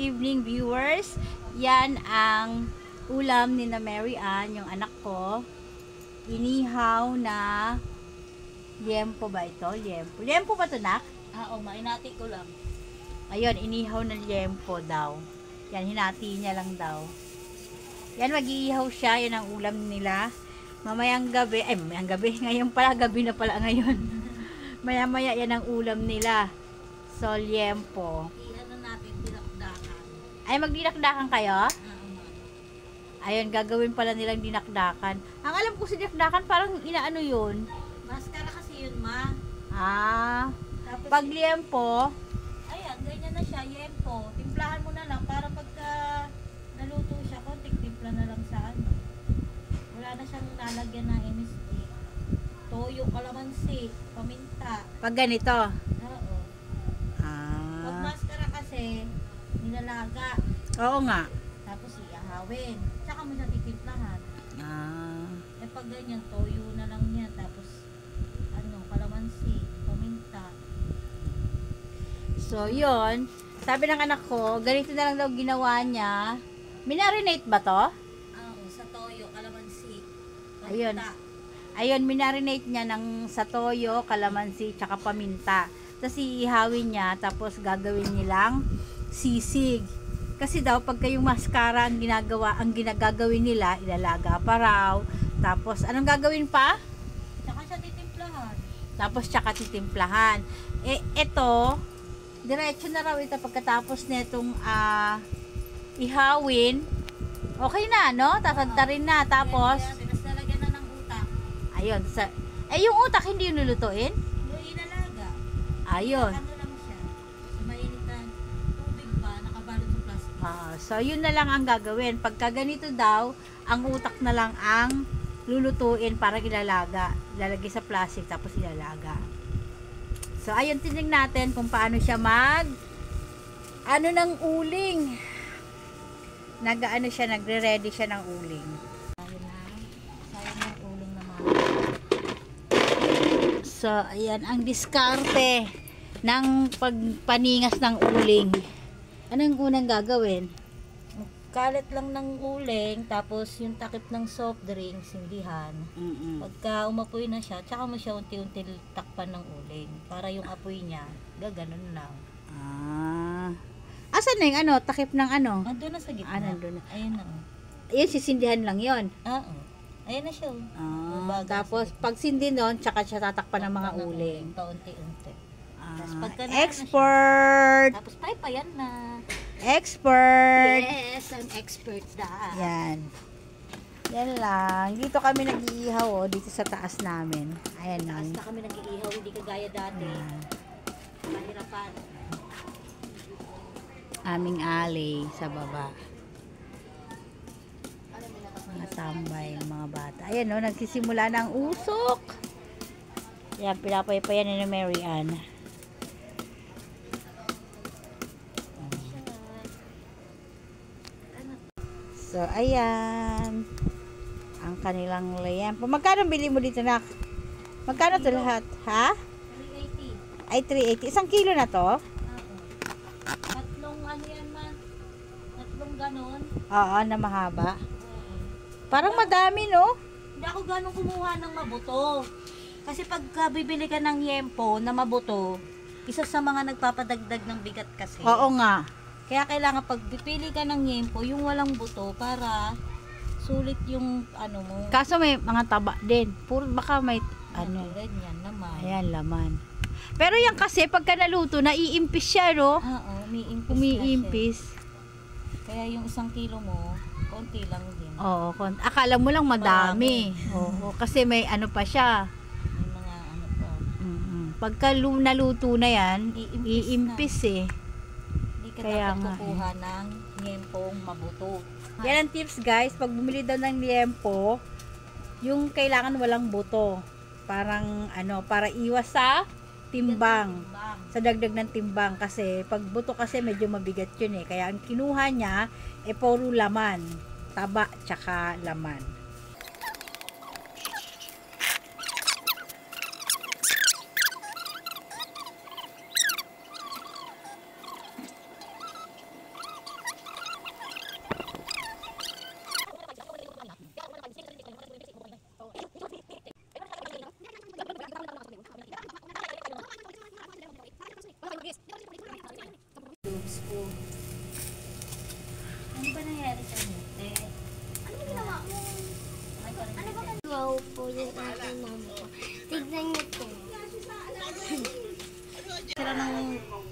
evening viewers. Yan ang ulam ni na Mary Ann, yung anak ko. Inihaw na liempo ba ito? Liempo. Liempo ba ito, nak? Oo, mainati ko lang. Ayun, inihaw na liempo daw. Yan, hinati niya lang daw. Yan, mag-iihaw siya. Yan ang ulam nila. Mamayang gabi, ngayon pala, gabi na pala ngayon. Maya-maya yan ang ulam nila. So, liempo. Ano natin, dinakdakan. Ay, magdinakdakan kayo? Oo. Ayun, gagawin pala nilang dinakdakan. Ang alam ko sa dinakdakan, parang inaano yun. Maskara kasi yun, ma. Tapos, Tapos, pag liempo, ayan, ganyan na siya, yempo. Timplahan mo na lang para pagka naluto siya, konting timpla na lang sa ano. Wala na siyang lalagyan ng MSG. Toyo, kalamansi, paminta. pag ganito. Oo. Pag maskara kasi, nilalaga. Oo nga. Tapos iahawin. Tsaka mo siya titimplahan. Eh pag ganyan, toyo na lang niya. Tapos, kalamansi, paminta. So, yun. Sabi ng anak ko, ganito na lang daw ginawa niya. Minarinate ba to? Oo, sa toyo, kalamansi, Ayun. paminta. Ayun, minarinate niya ng sa toyo, kalamansi, tsaka paminta. Tapos iihawin niya, tapos gagawin nilang sisig. Kasi daw, pagka yung mascara ang ginagagawin nila, ilalaga pa raw. Tapos, anong gagawin pa? Tsaka siya titimplahan. Tapos, tsaka titimplahan. Eh, ito, diretso na raw ito pagkatapos netong ihawin. Okay na, no? Tatantarin na. Tapos, Tapos nalagyan na ng utak. ayun. Yung utak, hindi yung lulutuin? Yung inalaga. Ayun. Ano lang siya. Sa mainit na tubig pa, nakabalot sa plastic. So, yun na lang ang gagawin. Pagka ganito daw, ang utak na lang ang lulutuin para ilalaga. Ilalagay sa plastic, tapos ilalaga. So, ayun, tinig natin kung paano siya ng uling. Nagre-ready siya ng uling. Ayun na. Sayang yung uling na mga. So, ayan, ang diskarte ng pagpaningas ng uling. Anong unang gagawin? Kalat lang ng uling, tapos yung takip ng soft drinks, sindihan. Pagka umapoy na siya, tsaka mo siya unti-unti takpan ng uling. Para yung apoy niya, gaganon lang. Asan na yung takip ng ano? Nandun na sa gitna. Nandun na. Ayun na. Ayun, sisindihan lang yon. Oo. Ayun na siya. Babagal Tapos, sa gitna. pag sindi nun, tsaka siya tatakpan ng mga uling. Paunti-unti. Tapos pagka na Expert! Tapos paypayan na. Expert! Yes, I'm expert na. Yan. Yan lang. Dito kami nag-iihaw, dito sa taas namin. Ayan Taas lang. na kami nag-iihaw, hindi kagaya dati. Mahirapan. Aming alley sa baba. Mga tambay, mga bata. Ayan o, nagsisimula ng usok. Yan, pinapaypayan ni Mary Ann. So, ayan. Ang kanilang layampo. Magkano bili mo dito, nak? Magkano to lahat? Ha? 380. Ay, 380. Isang kilo na to? Tatlong ano yan man? Tatlong ganon. Oo, na mahaba. Parang madami, no? Hindi ako ganong kumuha ng mabuto. Kasi pagka bibili ka ng yempo na mabuto, isa sa mga nagpapadagdag ng bigat kasi. Oo nga. Kaya kailangan pag pipili ka ng yempo, yung walang buto para sulit yung ano mo. Kaso may mga taba din. Puro baka may Tulad yan naman. Ayan, laman. Pero yan kasi pagka naluto, naiimpis siya, no? Oo, umiimpis na Umiimpis. siya. Kaya yung 1 kilo mo, konti lang din. Oo, akala mo lang madami. Oo, kasi may ano pa siya. May mga ano pa. Pagka naluto na yan, Iimpis iimpis eh. Hindi ka Kaya dapat nga, kukuha ng yempong mabuto. Yan ang tips, guys. Pag bumili daw ng liempo, yung kailangan walang buto. Parang para iwas sa timbang. Sa dagdag ng timbang. Kasi pag buto kasi medyo mabigat yun eh. Kaya ang kinuha niya, puro laman. Taba, tsaka laman.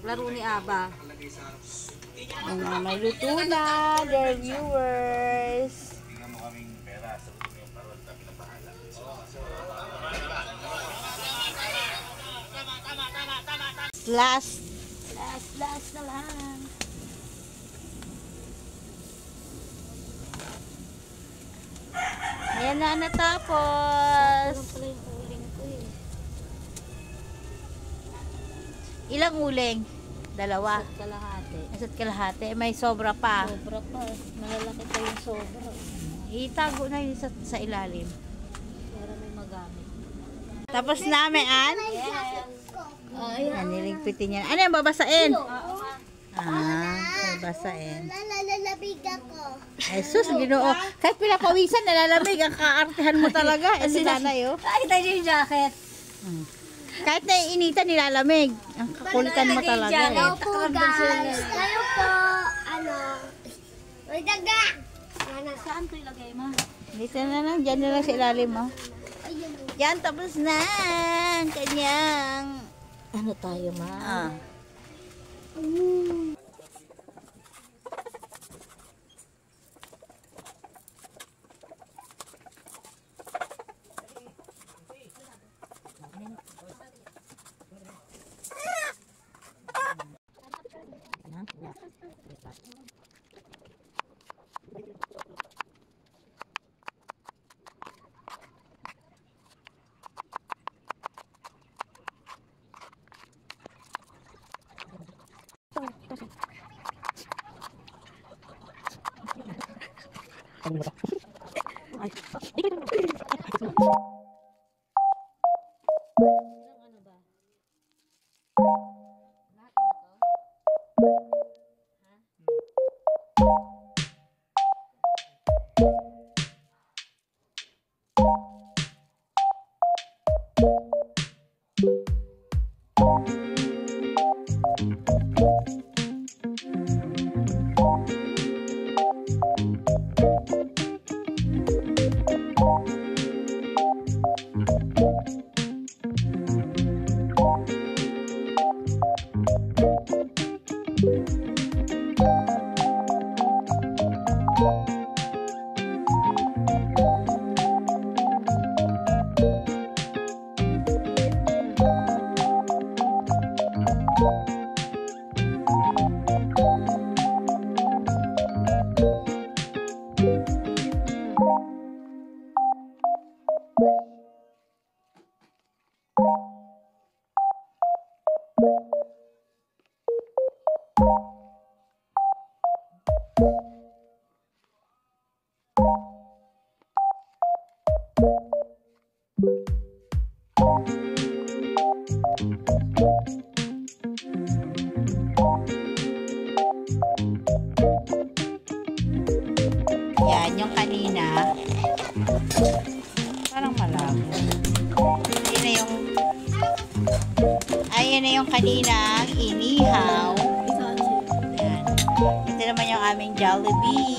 Laro ni Aba. Ayan na, may luto na, dear viewers. Last na lang. Ayan na natapos. Pala yung uling ko eh. Ilang uling? Dalawa. Kalahati. Isa't kalahati. May sobra pa. Sobra pa. Malalaki pa yung sobra. Itago na yun sa ilalim. Para may magamit. Tapos namin, An. Ayan. Niligpitin yan. Ano yung babasain? Babasain. Nalalamig ako. Ay, sus, Ginoo. Kahit pinapawisan, nalalamig. Ang kaartihan mo talaga. Eh, si nanay, oh. Ay, tayo yung jacket. Kahit naiinitan, nilalamig. Ang kakulitan mo talaga, eh. Hello po guys. Kayo po. May daga. Saan to ilagay mo? Dito na lang. Diyan na lang sa ilalim, oh. Yan, tapos na. Ang kanyang. Ano tayo, ma? Ano ba? Yan, yung kanina. Parang malabo. Yun na yung... Ayan na yung kanina. Inihaw. Yan. Ito naman yung aming Jollibee.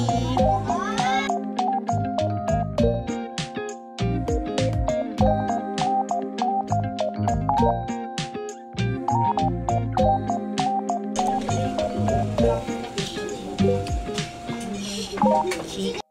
Chicken.